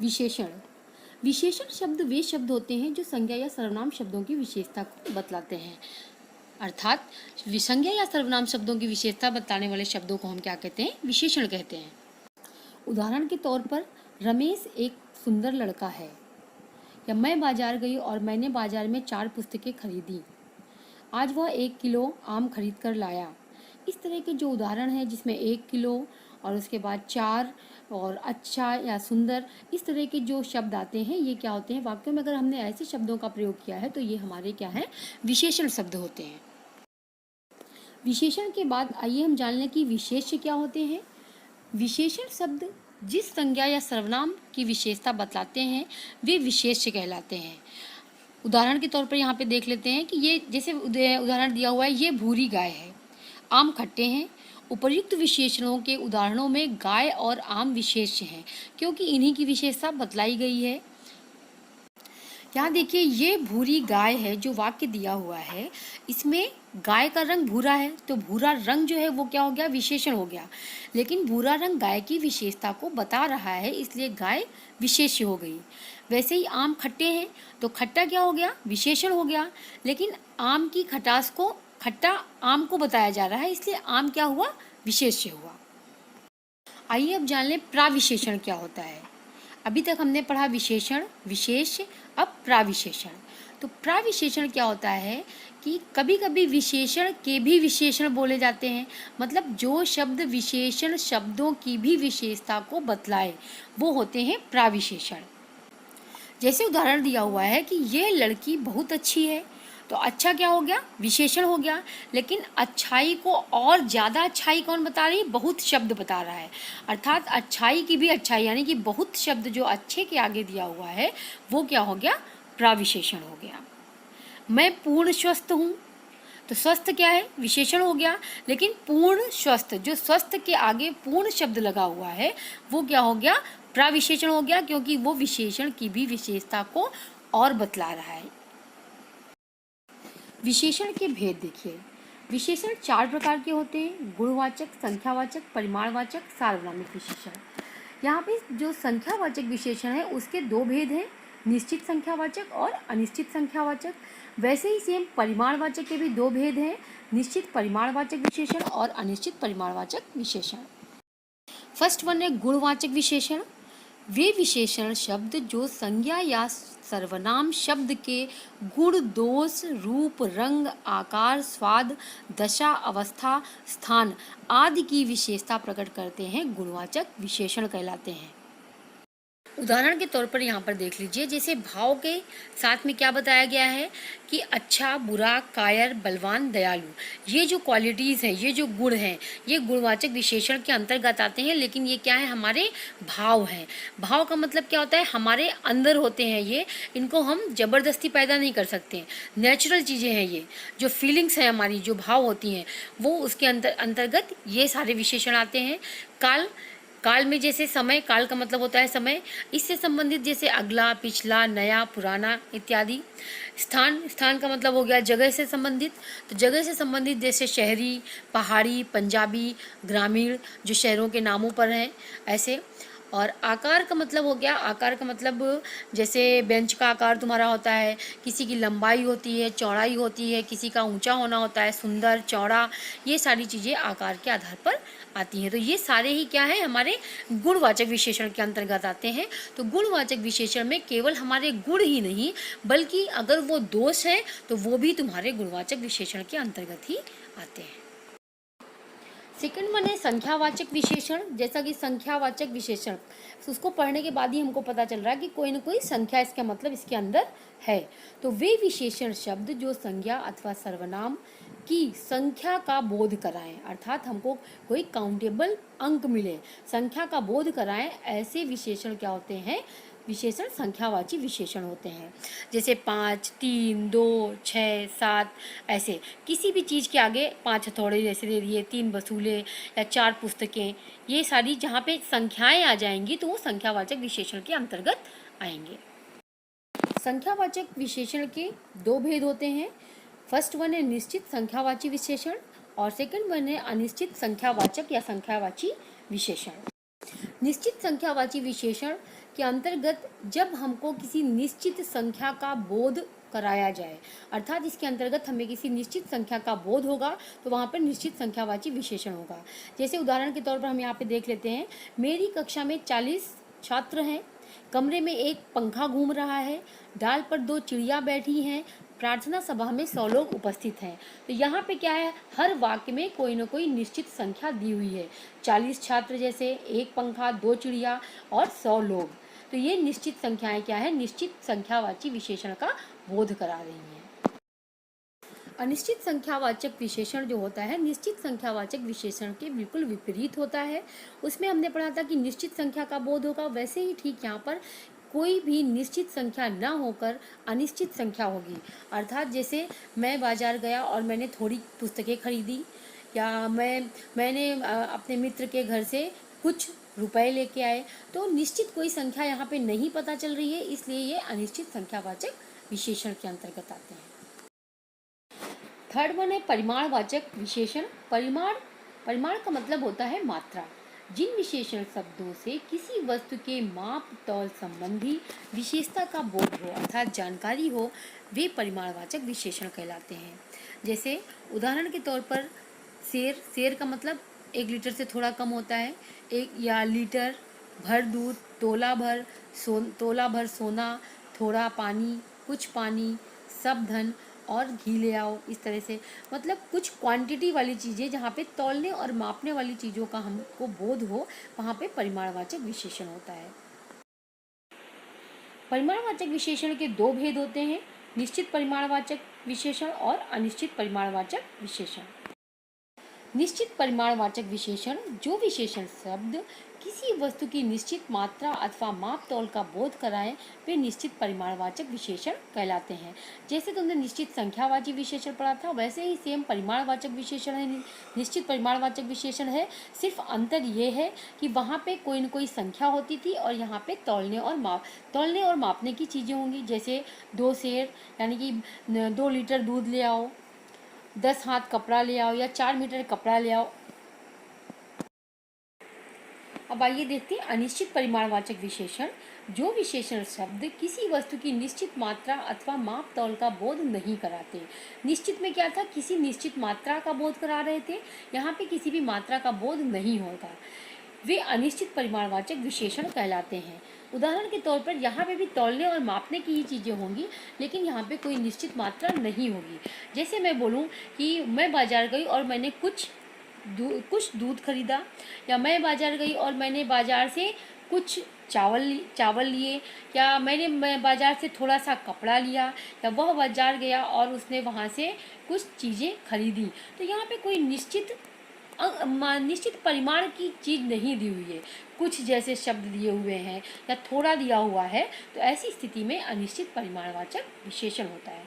विशेषण। विशेषण शब्द वे शब्द होते हैं जो संज्ञा या सर्वनाम शब्दों की विशेषता को बतलाते हैं। अर्थात संज्ञा या सर्वनाम शब्दों की विशेषता बताने वाले शब्दों को हम क्या कहते हैं? विशेषण कहते हैं। उदाहरण के तौर पर रमेश एक सुंदर लड़का है, या मैं बाजार गई और मैंने बाजार में 4 पुस्तकें खरीदी। आज वह 1 किलो आम खरीद कर लाया। इस तरह के जो उदाहरण हैं जिसमें 1 किलो और उसके बाद 4 और अच्छा या सुंदर, इस तरह के जो शब्द आते हैं ये क्या होते हैं? वाक्यों में अगर हमने ऐसे शब्दों का प्रयोग किया है तो ये हमारे क्या है? विशेषण शब्द होते हैं। विशेषण के बाद आइए हम जान लें कि विशेष्य क्या होते हैं। विशेषण शब्द जिस संज्ञा या सर्वनाम की विशेषता बतलाते हैं वे विशेष्य कहलाते हैं। उदाहरण के तौर पर यहाँ पे देख लेते हैं कि ये जैसे उदाहरण दिया हुआ है, ये भूरी गाय है, आम खट्टे हैं। उपर्युक्त विशेषणों के उदाहरणों में गाय और आम विशेष्य हैं क्योंकि इन्हीं की विशेषता बतलाई गई है। यहाँ देखिए, ये भूरी गाय है जो वाक्य दिया हुआ है, इसमें गाय का रंग भूरा है तो भूरा रंग जो है वो क्या हो गया? विशेषण हो गया। लेकिन भूरा रंग गाय की विशेषता को बता रहा है, इसलिए गाय विशेष्य हो गई। वैसे ही आम खट्टे हैं तो खट्टा क्या हो गया? विशेषण हो गया। लेकिन आम की खटास को, खट्टा आम को बताया जा रहा है, इसलिए आम क्या हुआ? विशेष्य हुआ। आइए अब जान लें प्राविशेषण क्या होता है। अभी तक हमने पढ़ा विशेषण, विशेष, अब प्राविशेषण। तो प्राविशेषण क्या होता है कि कभी कभी विशेषण के भी विशेषण बोले जाते हैं, मतलब जो शब्द विशेषण शब्दों की भी विशेषता को बतलाए वो होते हैं प्राविशेषण। जैसे उदाहरण दिया हुआ है कि ये लड़की बहुत अच्छी है, तो अच्छा क्या हो गया? विशेषण हो गया। लेकिन अच्छाई को और ज़्यादा अच्छाई कौन बता रही है? बहुत शब्द बता रहा है। अर्थात अच्छाई की भी अच्छाई, यानी कि बहुत शब्द जो अच्छे के आगे दिया हुआ है वो क्या हो गया? प्राविशेषण हो गया। मैं पूर्ण स्वस्थ हूँ, तो स्वस्थ क्या है? विशेषण हो गया। लेकिन पूर्ण स्वस्थ, जो स्वस्थ के आगे पूर्ण शब्द लगा हुआ है वो क्या हो गया? प्राविशेषण हो गया, क्योंकि वो विशेषण की भी विशेषता को और बतला रहा है। विशेषण के भेद देखिए। विशेषण 4 प्रकार के होते हैं: गुणवाचक, संख्यावाचक, परिमाणवाचक, सार्वनामिक विशेषण। यहाँ पे जो संख्यावाचक विशेषण है उसके 2 भेद हैं, निश्चित संख्यावाचक और अनिश्चित संख्यावाचक। वैसे ही सेम परिमाणवाचक के भी 2 भेद हैं, निश्चित परिमाणवाचक विशेषण और अनिश्चित परिमाणवाचक विशेषण। फर्स्ट वन है गुणवाचक विशेषण। वे विशेषण शब्द जो संज्ञा या सर्वनाम शब्द के गुण, दोष, रूप, रंग, आकार, स्वाद, दशा, अवस्था, स्थान आदि की विशेषता प्रकट करते हैं गुणवाचक विशेषण कहलाते हैं। उदाहरण के तौर पर यहाँ पर देख लीजिए, जैसे भाव के साथ में क्या बताया गया है कि अच्छा, बुरा, कायर, बलवान, दयालु, ये जो क्वालिटीज़ हैं, ये जो गुण हैं, ये गुणवाचक विशेषण के अंतर्गत आते हैं। लेकिन ये क्या है? हमारे भाव हैं। भाव का मतलब क्या होता है? हमारे अंदर होते हैं ये, इनको हम जबरदस्ती पैदा नहीं कर सकते, नेचुरल चीज़ें हैं ये। जो फीलिंग्स हैं हमारी, जो भाव होती हैं, वो उसके अंतर्गत ये सारे विशेषण आते हैं। काल, काल में जैसे समय, काल का मतलब होता है समय, इससे संबंधित जैसे अगला, पिछला, नया, पुराना इत्यादि। स्थान, स्थान का मतलब हो गया जगह से संबंधित, तो जगह से संबंधित जैसे शहरी, पहाड़ी, पंजाबी, ग्रामीण, जो शहरों के नामों पर हैं ऐसे। और आकार का मतलब हो गया, आकार का मतलब जैसे बेंच का आकार तुम्हारा होता है, किसी की लंबाई होती है, चौड़ाई होती है, किसी का ऊंचा होना होता है, सुंदर, चौड़ा, ये सारी चीज़ें आकार के आधार पर आती हैं। तो ये सारे ही क्या है? हमारे गुणवाचक विशेषण के अंतर्गत आते हैं। तो गुणवाचक विशेषण में केवल हमारे गुण ही नहीं, बल्कि अगर वो दोष है तो वो भी तुम्हारे गुणवाचक विशेषण के अंतर्गत ही आते हैं। सेकंड वन है संख्यावाचक विशेषण। जैसा कि संख्यावाचक विशेषण, उसको पढ़ने के बाद ही हमको पता चल रहा है कि कोई ना कोई संख्या इसका मतलब इसके अंदर है। तो वे विशेषण शब्द जो संज्ञा अथवा सर्वनाम की संख्या का बोध कराएं, अर्थात हमको कोई काउंटेबल अंक मिले, संख्या का बोध कराएं, ऐसे विशेषण क्या होते हैं? विशेषण संख्यावाची विशेषण होते हैं। जैसे 5, 3, 2, 6, 7, ऐसे किसी भी चीज़ के आगे 5 हथौड़े जैसे दे दिए, 3 वसूले या 4 पुस्तकें, ये सारी जहाँ पे संख्याएं आ जाएंगी तो वो संख्यावाचक विशेषण के अंतर्गत आएंगे। संख्यावाचक विशेषण के 2 भेद होते हैं। फर्स्ट वन है निश्चित संख्यावाची विशेषण और सेकंड वन है अनिश्चित संख्यावाचक या संख्यावाची विशेषण। निश्चित संख्यावाची विशेषण के अंतर्गत जब हमको किसी निश्चित संख्या का बोध कराया जाए, अर्थात इसके अंतर्गत हमें किसी निश्चित संख्या का बोध होगा तो वहाँ पर निश्चित संख्यावाची विशेषण होगा। जैसे उदाहरण के तौर पर हम यहाँ पे देख लेते हैं, मेरी कक्षा में 40 छात्र हैं, कमरे में एक पंखा घूम रहा है, डाल पर 2 चिड़िया बैठी हैं, प्रार्थना सभा में 100 लोग उपस्थित हैं। तो यहाँ पे क्या है, हर वाक्य में कोई ना कोई निश्चित संख्या दी हुई है। 40 छात्र जैसे, एक पंखा, 2 चिड़िया और 100 लोग। तो ये निश्चित संख्याएं क्या है, निश्चित संख्यावाची विशेषण का बोध करा रही हैं। अनिश्चित संख्यावाचक विशेषण जो होता है निश्चित संख्यावाचक विशेषण के बिल्कुल विपरीत होता है। उसमें हमने पढ़ा था कि निश्चित संख्या का बोध होगा, वैसे ही ठीक यहाँ पर कोई भी निश्चित संख्या न होकर अनिश्चित संख्या होगी। अर्थात जैसे मैं बाजार गया और मैंने थोड़ी पुस्तकें खरीदी, या मैंने अपने मित्र के घर से कुछ रुपए लेके आए, तो निश्चित कोई संख्या यहाँ पे नहीं पता चल रही है, इसलिए ये अनिश्चित संख्यावाचक विशेषण के अंतर्गत आते हैं। थर्ड वन है परिमाणवाचक विशेषण। परिमाण का मतलब होता है मात्रा। जिन विशेषण शब्दों से किसी वस्तु के माप तौल संबंधी विशेषता का बोध हो अर्थात जानकारी हो, वे परिमाणवाचक विशेषण कहलाते हैं। जैसे उदाहरण के तौर पर शेर का मतलब 1 लीटर से थोड़ा कम होता है, एक या लीटर, भर दूध, तोला भर सोना, थोड़ा पानी, कुछ पानी, सब धन और घी ले आओ। इस तरह से मतलब कुछ क्वांटिटी वाली चीज़ें जहाँ पे तौलने और मापने वाली चीज़ों का हमको बोध हो, वहाँ पे परिमाणवाचक विशेषण होता है। परिमाणवाचक विशेषण के 2 भेद होते हैं, निश्चित परिमाणवाचक विशेषण और अनिश्चित परिमाणवाचक विशेषण। निश्चित परिमाणवाचक विशेषण, जो विशेषण शब्द किसी वस्तु की निश्चित मात्रा अथवा माप तौल का बोध कराएं, वे निश्चित परिमाणवाचक विशेषण कहलाते हैं। जैसे तुमने निश्चित संख्यावाची विशेषण पढ़ा था, वैसे ही सेम परिमाणवाचक विशेषण है, निश्चित परिमाणवाचक विशेषण है। सिर्फ अंतर ये है कि वहाँ पे कोई न कोई संख्या होती थी और यहाँ पे तौलने और मापने की चीज़ें होंगी। जैसे 2 सेर यानी कि 2 लीटर दूध ले आओ, 10 हाथ कपड़ा ले आओ या 4 मीटर कपड़ा ले आओ। अब आइए देखते हैं अनिश्चित परिमाणवाचक विशेषण, जो विशेषण शब्द किसी वस्तु की निश्चित मात्रा अथवा माप तौल का बोध नहीं कराते। निश्चित में क्या था, किसी निश्चित मात्रा का बोध करा रहे थे, यहाँ पे किसी भी मात्रा का बोध नहीं होगा, वे अनिश्चित परिमाणवाचक विशेषण कहलाते हैं। उदाहरण के तौर पर यहाँ पे भी तौलने और मापने की ही चीज़ें होंगी, लेकिन यहाँ पे कोई निश्चित मात्रा नहीं होगी। जैसे मैं बोलूँ कि मैं बाजार गई और मैंने कुछ दूध खरीदा, या मैं बाजार गई और मैंने बाजार से कुछ चावल लिए, या मैं बाजार से थोड़ा सा कपड़ा लिया, या वह बाजार गया और उसने वहाँ से कुछ चीज़ें खरीदी। तो यहाँ पे कोई निश्चित परिमाण की चीज़ नहीं दी हुई है, कुछ जैसे शब्द दिए हुए हैं या थोड़ा दिया हुआ है, तो ऐसी स्थिति में अनिश्चित परिमाणवाचक विशेषण होता है।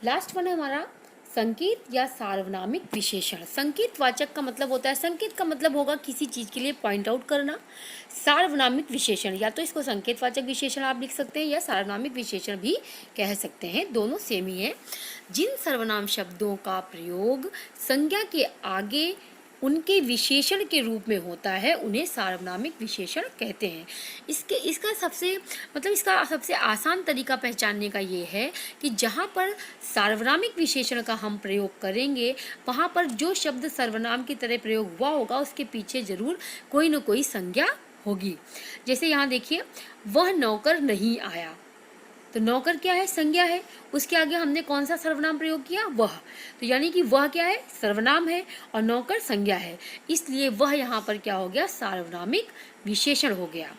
लास्ट वन है हमारा संकेत या सार्वनामिक विशेषण। संकेतवाचक का मतलब होता है, संकेत का मतलब होगा किसी चीज़ के लिए पॉइंट आउट करना। सार्वनामिक विशेषण, या तो इसको संकेतवाचक विशेषण आप लिख सकते हैं या सार्वनामिक विशेषण भी कह सकते हैं, दोनों सेम ही है। जिन सर्वनाम शब्दों का प्रयोग संज्ञा के आगे उनके विशेषण के रूप में होता है, उन्हें सार्वनामिक विशेषण कहते हैं। इसका सबसे आसान तरीका पहचानने का ये है कि जहाँ पर सार्वनामिक विशेषण का हम प्रयोग करेंगे, वहाँ पर जो शब्द सर्वनाम की तरह प्रयोग हुआ होगा, उसके पीछे जरूर कोई न कोई संज्ञा होगी। जैसे यहाँ देखिए, वह नौकर नहीं आया, तो नौकर क्या है, संज्ञा है, उसके आगे हमने कौन सा सर्वनाम प्रयोग किया, वह। तो यानी कि वह क्या है, सर्वनाम है और नौकर संज्ञा है, इसलिए वह यहाँ पर क्या हो गया, सार्वनामिक विशेषण हो गया।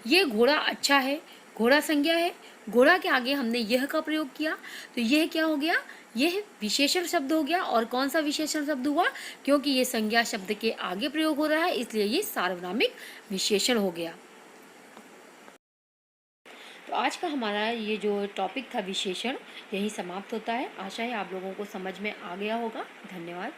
ये घोड़ा अच्छा है, घोड़ा संज्ञा है, घोड़ा के आगे हमने यह का प्रयोग किया, तो यह क्या हो गया, यह विशेषण शब्द हो गया। और कौन सा विशेषण शब्द हुआ, क्योंकि ये संज्ञा शब्द के आगे प्रयोग हो रहा है, इसलिए ये सार्वनामिक विशेषण हो गया। तो आज का हमारा ये जो टॉपिक था विशेषण, यही समाप्त होता है। आशा है आप लोगों को समझ में आ गया होगा। धन्यवाद।